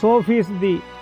100%।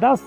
10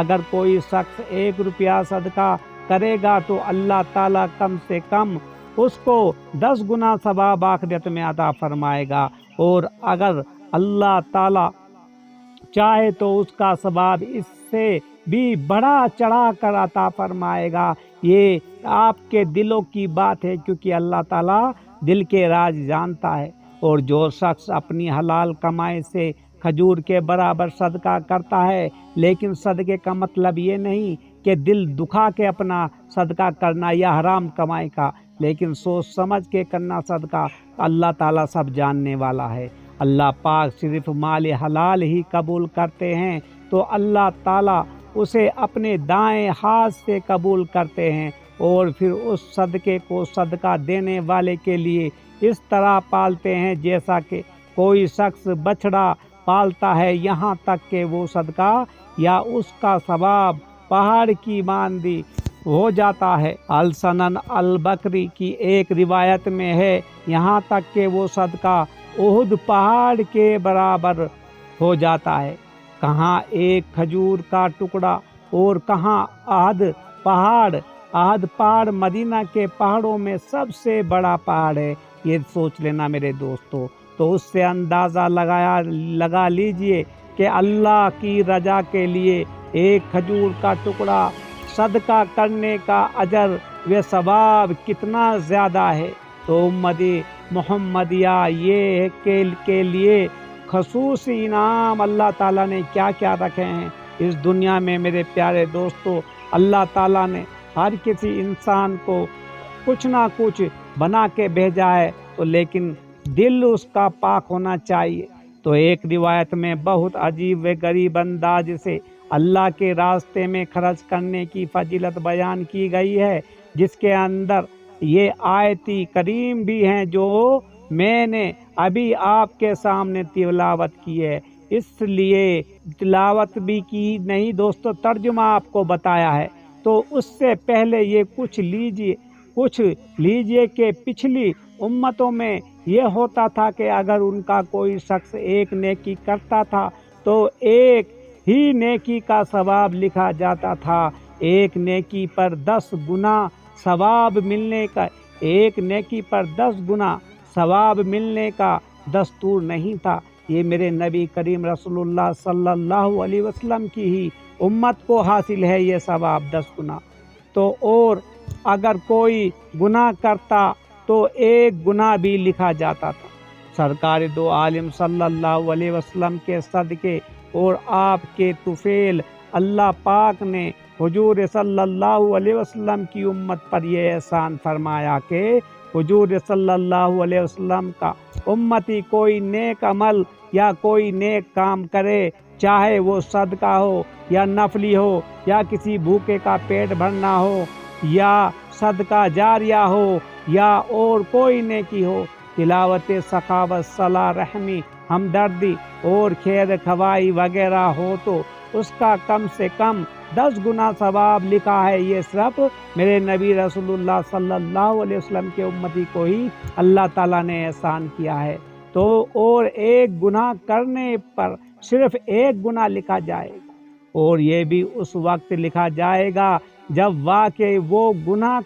اگر کوئی شخص 1 روپیہ صدقہ کرے گا تو اللہ تعالیٰ کم سے کم اس کو 10 گنا ثواب آخرت میں عطا فرمائے گا، اور اگر اللہ تعالیٰ چاہے تو اس کا ثواب اس سے بھی بڑا چڑھا کر عطا فرمائے گا۔ یہ آپ کے دلوں کی بات ہے، کیونکہ اللہ تعالیٰ دل کے راز جانتا ہے۔ اور جو شخص اپنی حلال کمائی سے کھجور کے برابر صدقہ کرتا ہے، لیکن صدقے کا مطلب یہ نہیں کہ دل دکھا کے اپنا صدقہ کرنا یا حرام کمائی کا، لیکن سوچ سمجھ کے کرنا صدقہ، اللہ تعالیٰ سب جاننے والا ہے۔ اللہ پاک صرف مال حلال ہی قبول کرتے ہیں، تو اللہ تعالیٰ اسے اپنے دائیں ہاتھ سے قبول کرتے ہیں، اور پھر اس صدقے کو صدقہ دینے والے کے لیے اس طرح پالتے ہیں جیسا کہ کوئی شخص بچڑا پالتا ہے، یہاں تک کہ وہ صدقہ یا اس کا ثواب پہاڑ کی مانندی ہو جاتا ہے۔ السنن البکری کی ایک روایت میں ہے، یہاں تک کہ وہ صدقہ احد پہاڑ کے برابر ہو جاتا ہے۔ کہاں ایک کھجور کا ٹکڑا اور کہاں احد پہاڑ مدینہ کے پہاڑوں میں سب سے بڑا پہاڑ ہے، یہ سوچ لینا میرے دوستو۔ تو اس سے اندازہ لگا لیجئے کہ اللہ کی رضا کے لیے ایک کھجور کا ٹکڑا صدقہ کرنے کا اجر و ثواب کتنا زیادہ ہے۔ تو امتی محمدیہ یہ کے لیے خصوصی انعام اللہ تعالیٰ نے کیا کیا رکھے ہیں اس دنیا میں میرے پیارے دوستو۔ اللہ تعالیٰ نے ہر کسی انسان کو کچھ نہ کچھ بنا کے بھیجا ہے، تو لیکن دل اس کا پاک ہونا چاہیے۔ تو ایک روایت میں بہت عجیب و غریب انداز سے اللہ کے راستے میں خرچ کرنے کی فضیلت بیان کی گئی ہے، جس کے اندر یہ آیتی کریم بھی ہیں جو میں نے ابھی آپ کے سامنے تلاوت کی ہے۔ اس لیے تلاوت بھی کی نہیں دوستو، ترجمہ آپ کو بتایا ہے۔ تو اس سے پہلے یہ کچھ لیجئے کہ پچھلی امتوں میں یہ ہوتا تھا کہ اگر ان کا کوئی شخص ایک نیکی کرتا تھا تو ایک ہی نیکی کا ثواب لکھا جاتا تھا، ایک نیکی پر 10 گنا ثواب ملنے کا دستور نہیں تھا۔ یہ میرے نبی کریم رسول اللہ صلی اللہ علیہ وسلم کی ہی امت کو حاصل ہے یہ ثواب 10 گنا۔ تو اور اگر کوئی گناہ کرتا تو 1 گناہ بھی لکھا جاتا تھا۔ سرکار دو عالم صلی اللہ علیہ وسلم کے صدقے اور آپ کے طفیل اللہ پاک نے حضور صلی اللہ علیہ وسلم کی امت پر یہ احسان فرمایا کہ حضور صلی اللہ علیہ وسلم کا امتی کوئی نیک عمل یا کوئی نیک کام کرے، چاہے وہ صدقہ ہو یا نفلی ہو یا کسی بھوکے کا پیٹ بھرنا ہو یا صدقہ جاریہ ہو یا اور کوئی نیکی ہو، تلاوت سخاوت، صلہ رحمی، ہمدردی اور خیر خواہی وغیرہ ہو تو اس کا کم سے کم 10 گنا ثواب لکھا ہے۔ یہ صرف میرے نبی رسول اللہ صلی اللہ علیہ وسلم کے امتی کو ہی اللہ تعالیٰ نے احسان کیا ہے۔ تو اور 1 گناہ کرنے پر صرف 1 گناہ لکھا جائے گا، اور یہ بھی اس وقت لکھا جائے گا جب واقعی وہ گناہ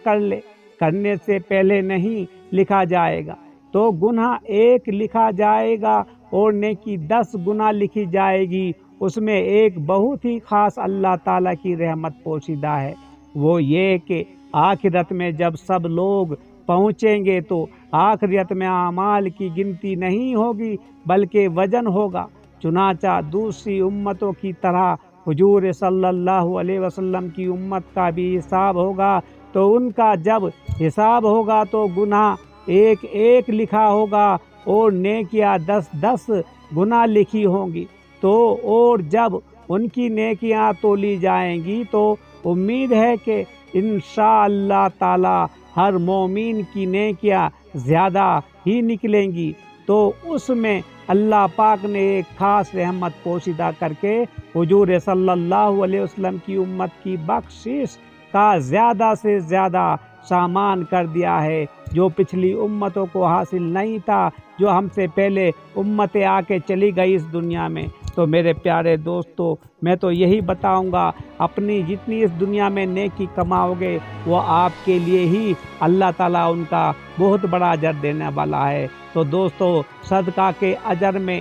کرنے سے پہلے نہیں لکھا جائے گا۔ تو گناہ 1 لکھا جائے گا اور نیکی 10 گنا لکھی جائے گی۔ اس میں ایک بہت ہی خاص اللہ تعالیٰ کی رحمت پوشیدہ ہے، وہ یہ کہ آخرت میں جب سب لوگ پہنچیں گے تو آخرت میں اعمال کی گنتی نہیں ہوگی بلکہ وزن ہوگا۔ چنانچہ دوسری امتوں کی طرح حضور صلی اللہ علیہ وسلم کی امت کا بھی حساب ہوگا، تو ان کا جب حساب ہوگا تو گناہ 1 لکھا ہوگا اور نیکیاں 10 گنا لکھی ہوں گی۔ تو اور جب ان کی نیکیاں تولی جائیں گی تو امید ہے کہ انشاءاللہ تعالی ہر مومن کی نیکیاں زیادہ ہی نکلیں گی۔ تو اس میں اللہ پاک نے ایک خاص رحمت پوشیدہ کر کے حضور صلی اللہ علیہ وسلم کی امت کی بخشش کا زیادہ سے زیادہ سامان کر دیا ہے، جو پچھلی امتوں کو حاصل نہیں تھا، جو ہم سے پہلے امتیں آ کے چلی گئی اس دنیا میں۔ تو میرے پیارے دوستو میں تو یہی بتاؤں گا، اپنی جتنی اس دنیا میں نیکی کماؤ گے وہ آپ کے لیے ہی اللہ تعالیٰ ان کا بہت بڑا اجر دینے والا ہے۔ تو دوستو صدقہ کے اجر میں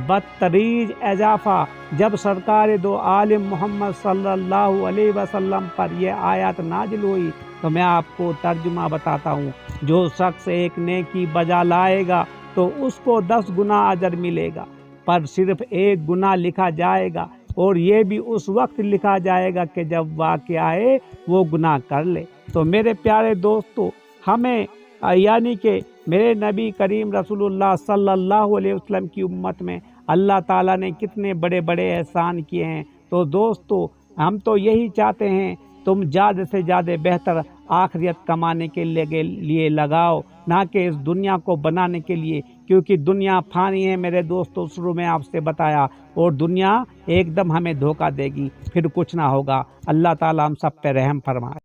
بدتریج اضافہ جب سرکار دو عالم محمد صلی اللہ علیہ وسلم پر یہ آیات نازل ہوئی تو میں آپ کو ترجمہ بتاتا ہوں۔ جو شخص ایک نیکی بجا لائے گا تو اس کو 10 گنا اجر ملے گا، پر صرف 1 گنا لکھا جائے گا، اور یہ بھی اس وقت لکھا جائے گا کہ جب واقعہ وہ گناہ کر لے۔ تو میرے پیارے دوستو ہمیں یعنی کہ میرے نبی کریم رسول اللہ صلی اللہ علیہ وسلم کی امت میں اللہ تعالیٰ نے کتنے بڑے بڑے احسان کیے ہیں۔ تو دوستو ہم تو یہی چاہتے ہیں تم زیادہ سے زیادہ بہتر آخرت کمانے کے لیے لگاؤ، نہ کہ اس دنیا کو بنانے کے لیے، کیونکہ دنیا فانی ہے میرے دوستو، شروع میں آپ سے بتایا، اور دنیا ایک دم ہمیں دھوکہ دے گی، پھر کچھ نہ ہوگا۔ اللہ تعالیٰ ہم سب پہ رحم فرمائے۔